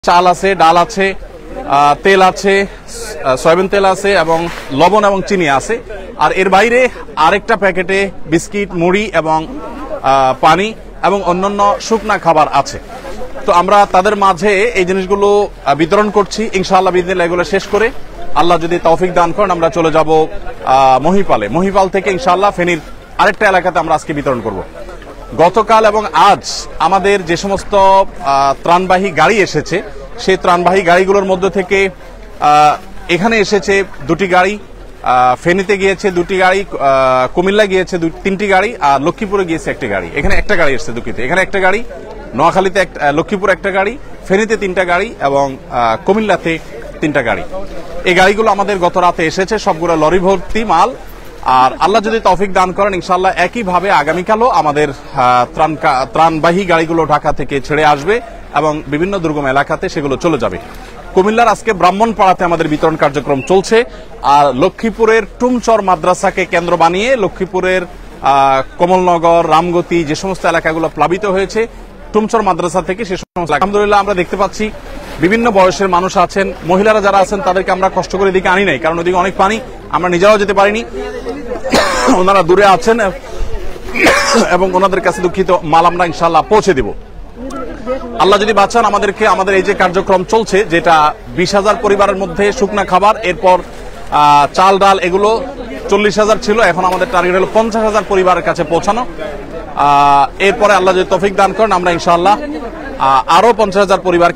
চাল আছে, ডাল আছে, তেল আছে, সয়াবিন তেল আছে এবং লবণ এবং চিনি আছে। আর এর বাইরে আরেকটা প্যাকেটে বিস্কিট, মুড়ি এবং পানি এবং অন্যান্য শুকনা খাবার আছে। তো আমরা তাদের মাঝে এই জিনিসগুলো বিতরণ করছি। ইনশাআল্লাহ বিদিনিল্লাহ এগুলো শেষ করে আল্লাহ যদি তৌফিক দান করেন আমরা চলে যাব মহিপাল থেকে ইনশাআল্লাহ ফেনীর আরেকটা এলাকাতে আমরা আজকে বিতরণ করব। গতকাল এবং আজ আমাদের যে সমস্ত ত্রাণবাহী গাড়ি এসেছে সেই ত্রাণবাহী গাড়িগুলোর মধ্যে থেকে এখানে এসেছে দুটি গাড়ি, ফেনীতে গিয়েছে দুটি গাড়ি, কুমিল্লা গিয়েছে তিনটি গাড়ি, আর লক্ষ্মীপুরে গিয়েছে একটি গাড়ি। এখানে একটা গাড়ি এসেছে দুঃখিত, এখানে একটা গাড়ি, নোয়াখালীতে লক্ষ্মীপুর একটা গাড়ি, ফেনীতে তিনটা গাড়ি এবং কুমিল্লাতে তিনটা গাড়ি। এই গাড়িগুলো আমাদের গত রাতে এসেছে, সবগুলো লরি ভর্তি মাল। আর আল্লাহ যদি তৌফিক দান করেন ইনশাআল্লাহ একইভাবে আগামীকালও আমাদের ত্রাণবাহী গাড়িগুলো ঢাকা থেকে ছেড়ে আসবে এবং বিভিন্ন দুর্গম এলাকাতে সেগুলো চলে যাবে। কুমিল্লার আজকে ব্রাহ্মণপাড়াতে আমাদের বিতরণ কার্যক্রম চলছে। আর লক্ষ্মীপুরের টুমচর মাদ্রাসাকে কেন্দ্র বানিয়ে লক্ষ্মীপুরের কমলনগর, রামগতি যে সমস্ত এলাকাগুলো প্লাবিত হয়েছে টুমচর মাদ্রাসা থেকে সে সমস্ত আলহামদুলিল্লাহ আমরা দেখতে পাচ্ছি বিভিন্ন বয়সের মানুষ আছেন, মহিলারা যারা আছেন তাদেরকে আমরা কষ্ট করে এদিকে আনি নাই, কারণ ওদিকে অনেক পানি, আমরা নিজেরাও যেতে পারিনি। ওনারা দূরে আছেন এবং ওনাদের কাছে দুঃখিত মাল আমরা ইনশাআল্লাহ পৌঁছে দিব। আল্লাহ যদি বাঁচান আমাদেরকে, আমাদের এই যে কার্যক্রম চলছে যেটা 20,000 পরিবারের মধ্যে শুকনা খাবার, এরপর চাল ডাল এগুলো 40,000 ছিল, এখন আমাদের টার্গেট হলো 50,000 পরিবারের কাছে পৌঁছানো। এরপরে আল্লাহ যদি তৌফিক দান করেন আমরা ইনশাআল্লাহ আরো 50,000 পরিবার